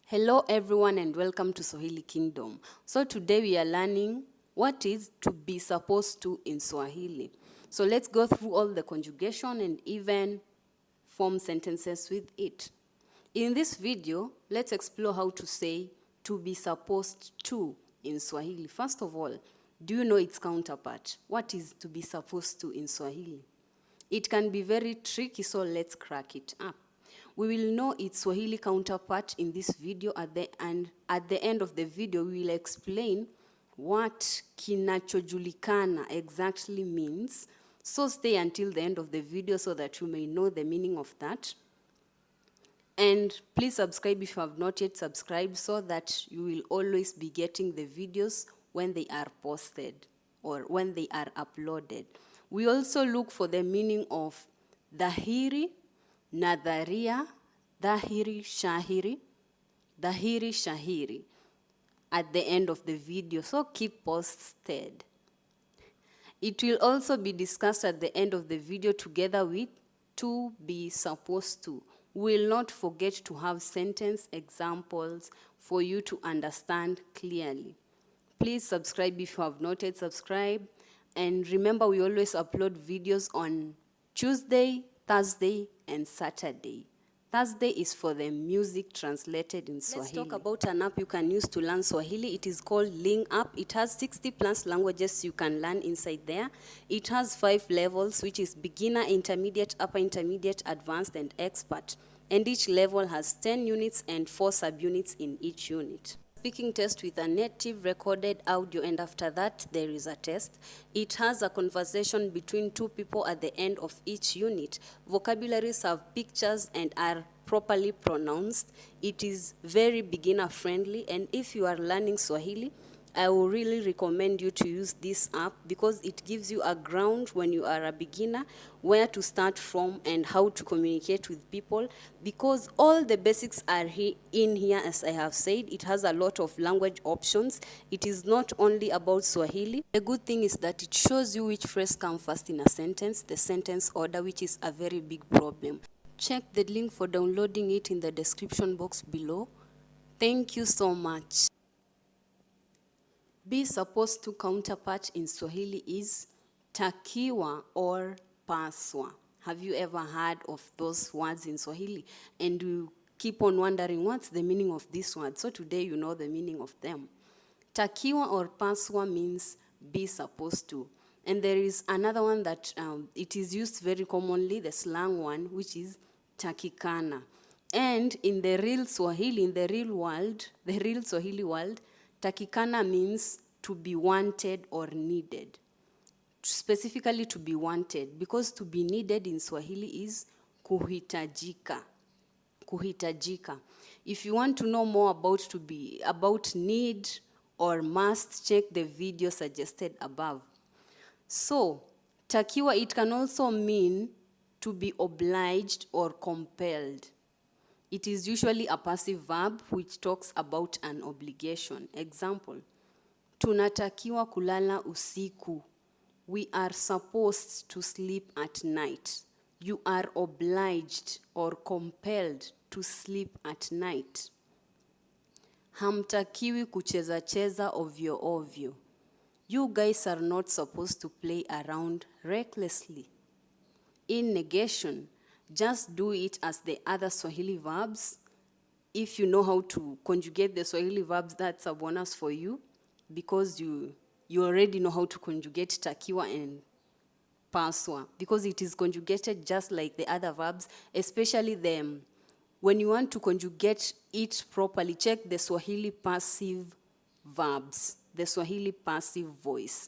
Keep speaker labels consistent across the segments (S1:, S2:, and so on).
S1: Hello everyone and welcome to Swahili Kingdom. So today we are learning what is to be supposed to in Swahili. So let's go through all the conjugation and even form sentences with it. In this video, let's explore how to say to be supposed to in Swahili. First of all, do you know its counterpart? What is to be supposed to in Swahili? It can be very tricky, so let's crack it up. We will know its Swahili counterpart in this video, and at the end of the video, we will explain what kinachojulikana exactly means. So stay until the end of the video so that you may know the meaning of that. And please subscribe if you have not yet subscribed so that you will always be getting the videos when they are posted or when they are uploaded. We also look for the meaning of dhahiri, nadharia, dhahiri, shahiri, at the end of the video, so keep posted. It will also be discussed at the end of the video together with to be supposed to. We will not forget to have sentence examples for you to understand clearly. Please subscribe if you have not yet subscribed. And remember, we always upload videos on Tuesday, Thursday, and Saturday. Thursday is for the music translated in Swahili. Let's talk about an app you can use to learn Swahili. It is called Ling App. It has 60 plus languages you can learn inside there. It has 5 levels, which is beginner, intermediate, upper intermediate, advanced, and expert. And each level has 10 units and 4 subunits in each unit. Speaking test with a native recorded audio, and after that there is a test. It has a conversation between 2 people at the end of each unit. Vocabularies have pictures and are properly pronounced. It is very beginner friendly, and if you are learning Swahili, I will really recommend you to use this app because it gives you a ground when you are a beginner, where to start from and how to communicate with people, because all the basics are in here. As I have said, it has a lot of language options. It is not only about Swahili. The good thing is that it shows you which phrase comes first in a sentence, the sentence order, which is a very big problem. Check the link for downloading it in the description box below. Thank you so much. Be supposed to counterpart in Swahili is TAKIWA or PASWA. Have you ever heard of those words in Swahili? And you keep on wondering what's the meaning of this word. So today you know the meaning of them. TAKIWA or PASWA means be supposed to. And there is another one that it is used very commonly, the slang one, which is TAKIKANA. And in the real Swahili, in the real world, the real Swahili world, TAKIKANA means to be wanted or needed. Specifically to be wanted, because to be needed in Swahili is kuhitajika. Kuhitajika. If you want to know more about need or must, check the video suggested above. So, takiwa, it can also mean to be obliged or compelled. It is usually a passive verb which talks about an obligation. Example, tunatakiwa kulala usiku. We are supposed to sleep at night. You are obliged or compelled to sleep at night. Hamtakiwi kucheza cheza ovyo ovyo. You guys are not supposed to play around recklessly. In negation, just do it as the other Swahili verbs. If you know how to conjugate the Swahili verbs, that's a bonus for you, because you already know how to conjugate takiwa and paswa, because it is conjugated just like the other verbs, especially them. When you want to conjugate it properly, check the Swahili passive verbs, the Swahili passive voice,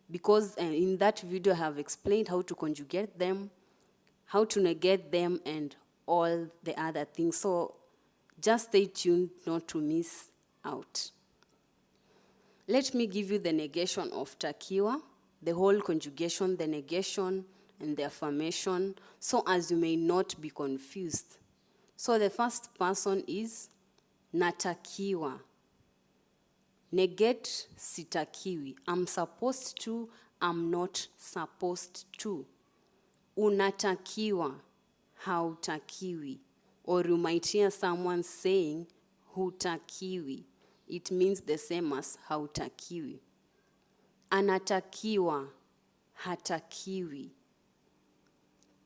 S1: because in that video I have explained how to conjugate them, how to negate them, and all the other things. So just stay tuned not to miss out. Let me give you the negation of takiwa, the whole conjugation, the negation, and the affirmation, so as you may not be confused. So the first person is natakiwa. Negate sitakiwi. I'm supposed to, I'm not supposed to. Unatakiwa, hautakiwi. Or you might hear someone saying, hutakiwi. It means the same as hautakiwi. Anatakiwa, hatakiwi.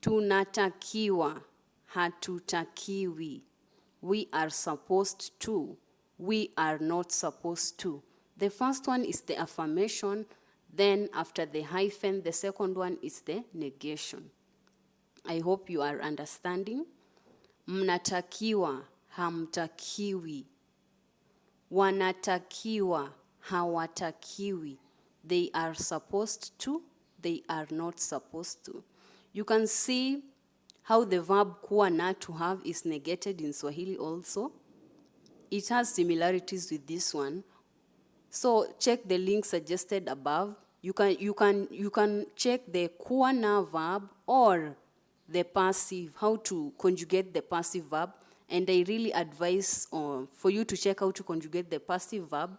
S1: Tunatakiwa, hatutakiwi. We are supposed to, we are not supposed to. The first one is the affirmation, then after the hyphen, the second one is the negation. I hope you are understanding. Mnatakiwa, hamtakiwi. Wanatakiwa, hawatakiwi. They are supposed to, they are not supposed to. You can see how the verb kuwa na, to have, is negated in Swahili also. It has similarities with this one. So check the link suggested above. You can check the kuwa na verb or the passive, how to conjugate the passive verb. And I really advise for you to check how to conjugate the passive verb,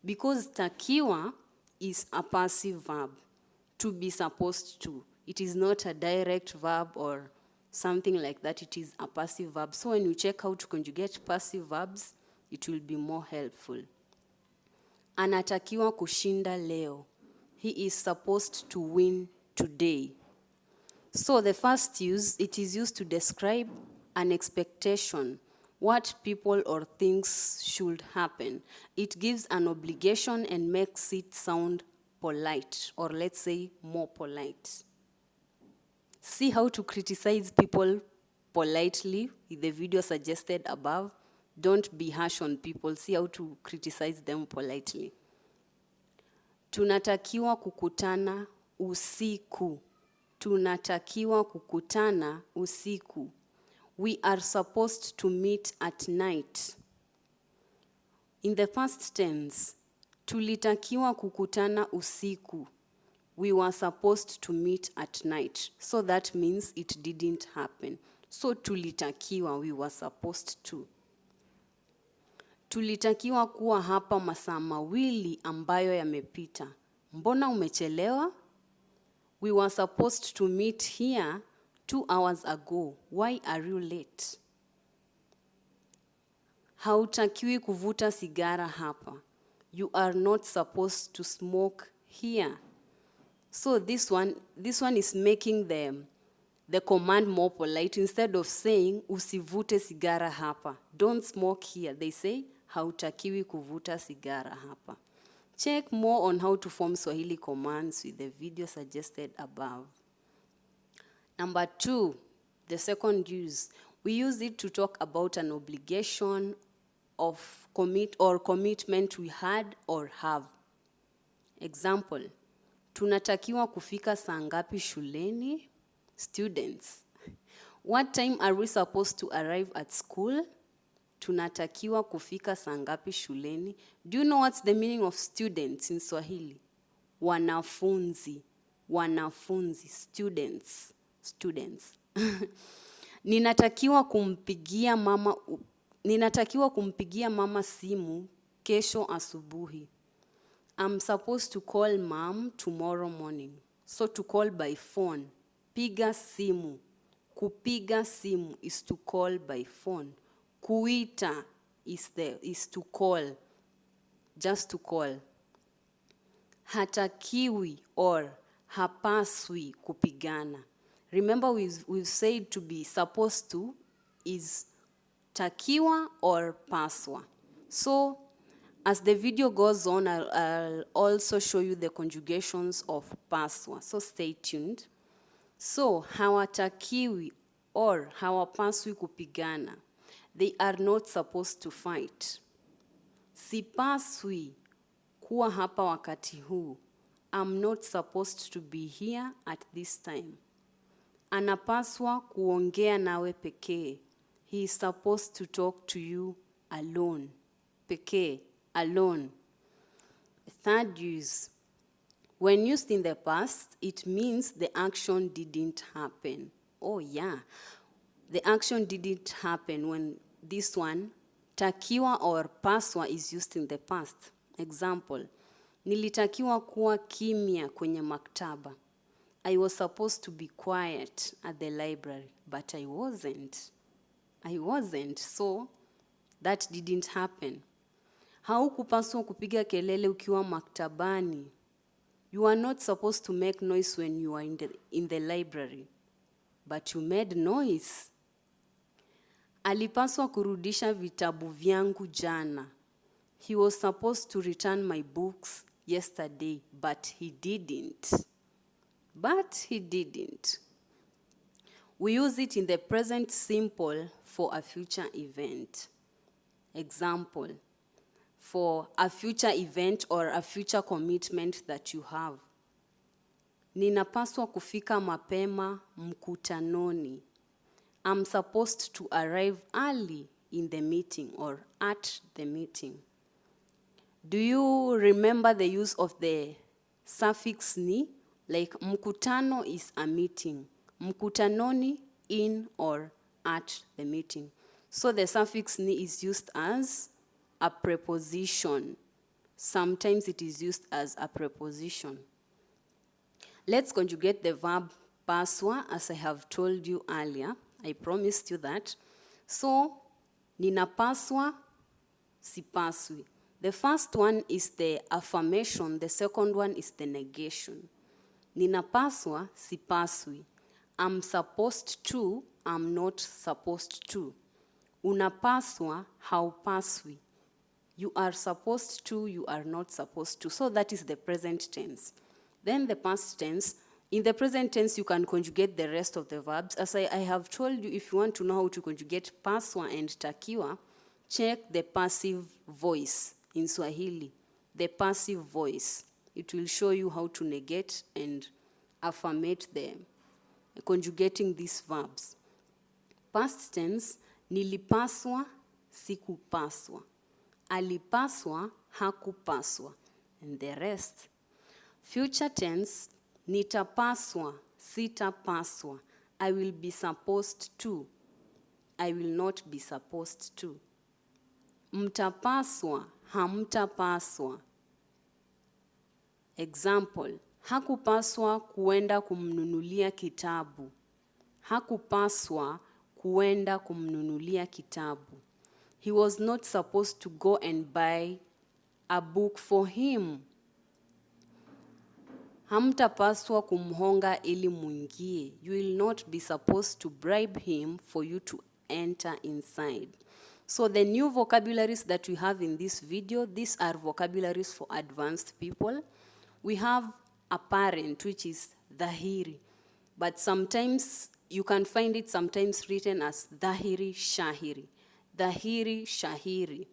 S1: because takiwa is a passive verb, to be supposed to. It is not a direct verb or something like that. It is a passive verb. So when you check how to conjugate passive verbs, it will be more helpful. Anatakiwa kushinda leo. He is supposed to win today. So the first use, it is used to describe an expectation, what people or things should happen. It gives an obligation and makes it sound polite, or let's say more polite. See how to criticize people politely in the video suggested above. Don't be harsh on people. See how to criticize them politely. Tunatakiwa kukutana usiku. Tunatakiwa kukutana usiku. We are supposed to meet at night. In the past tense, tulitakiwa kukutana usiku. We were supposed to meet at night. So that means it didn't happen. So tulitakiwa, we were supposed to. Tulitakiwa kuwa hapa masaa mawili ambayo yamepita. Mbona umechelewa? We were supposed to meet here 2 hours ago. Why are you late? Hautakiwi kuvuta sigara hapa. You are not supposed to smoke here. So this one is making the command more polite. Instead of saying usivute sigara hapa, don't smoke here, they say hautakiwi kuvuta sigara hapa. Check more on how to form Swahili commands with the video suggested above. Number 2, the second use. We use it to talk about an obligation of commitment we had or have. Example, tunatakiwa kufika saa ngapi shuleni? Students. What time are we supposed to arrive at school? Tunatakiwa kufika saa ngapi shuleni? Do you know what's the meaning of students in Swahili? Wanafunzi. Wanafunzi. Students. Ninatakiwa kumpigia mama simu kesho asubuhi. I'm supposed to call mom tomorrow morning. So to call by phone. Piga simu. Kupiga simu is to call by phone. Kuita is to call. Just to call. Hatakiwi or hapaswi kupigana. Remember we've said to be supposed to is takiwa or paswa. So as the video goes on, I'll also show you the conjugations of paswa. So stay tuned. So hawatakiwi or hawapaswi kupigana. They are not supposed to fight. Sipaswi kuwa hapa wakati huu. I'm not supposed to be here at this time. Anapaswa kuongea nawe pekee. He is supposed to talk to you alone. Pekee, alone. Third use. When used in the past, it means the action didn't happen. Oh yeah, the action didn't happen when this one, takiwa or paswa, is used in the past. Example, nilitakiwa kuwa kimya kwenye maktaba. I was supposed to be quiet at the library, but I wasn't. So That didn't happen. Haukupaswa kupiga kelele ukiwa maktabani. You are not supposed to make noise when you are in the library, but you made noise. Alipaswa kurudisha vitabu vyangu jana. He was supposed to return my books yesterday, but he didn't. We use it in the present simple for a future event. Example, for a future event or a future commitment that you have. Ninapaswa kufika mapema mkutanoni. I'm supposed to arrive early in the meeting or at the meeting. Do you remember the use of the suffix ni? Like mkutano is a meeting. Mkutanoni, in or at the meeting. So the suffix ni is used as a preposition. Sometimes it is used as a preposition. Let's conjugate the verb paswa as I have told you earlier. I promised you that. So, ninapaswa, sipaswi. The first one is the affirmation. The second one is the negation. Ninapaswa, sipaswi. I'm supposed to, I'm not supposed to. Unapaswa, haupaswi. You are supposed to, you are not supposed to. So that is the present tense. Then the past tense. In the present tense, you can conjugate the rest of the verbs. As I have told you, if you want to know how to conjugate paswa and takiwa, check the passive voice in Swahili. The passive voice. It will show you how to negate and affirmate the conjugating these verbs. Past tense, nilipaswa, sikupaswa. Alipaswa, hakupaswa. And the rest. Future tense, nitapaswa, sitapaswa. I will be supposed to. I will not be supposed to. Mtapaswa, hamtapaswa. Example, hakupaswa kuenda kumnunulia kitabu. Hakupaswa kuenda kumnunulia kitabu. He was not supposed to go and buy a book for him. Hamtapaswa kumhonga ili muingie. You will not be supposed to bribe him for you to enter inside. So the new vocabularies that we have in this video, these are vocabularies for advanced people. We have apparent, which is dhahiri. But sometimes you can find it sometimes written as dhahiri, shahiri. Dhahiri, shahiri.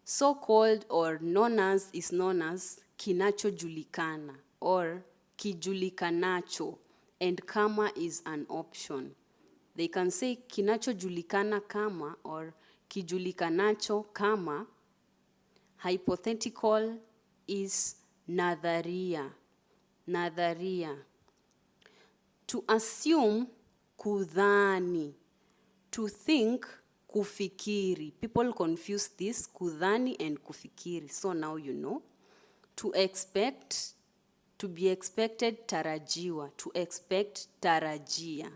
S1: So-called or known as is known as kinachojulikana or kijulikanacho, and kama is an option. They can say kinachojulikana kama or kijulikanacho kama. Hypothetical is nadharia. Nadharia. To assume, kudhani. To think, kufikiri. People confuse this, kudhani and kufikiri. So now you know. To expect, to be expected, tarajiwa. To expect, tarajia.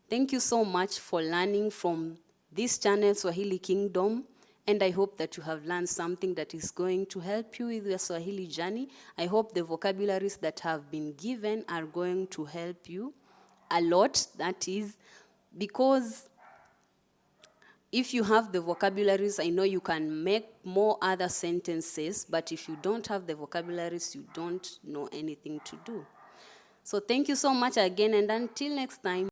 S1: Thank you so much for learning from this channel, Swahili Kingdom. And I hope that you have learned something that is going to help you with your Swahili journey. I hope the vocabularies that have been given are going to help you a lot. That is because if you have the vocabularies, I know you can make more other sentences, but if you don't have the vocabularies, you don't know anything to do. So thank you so much again, and until next time.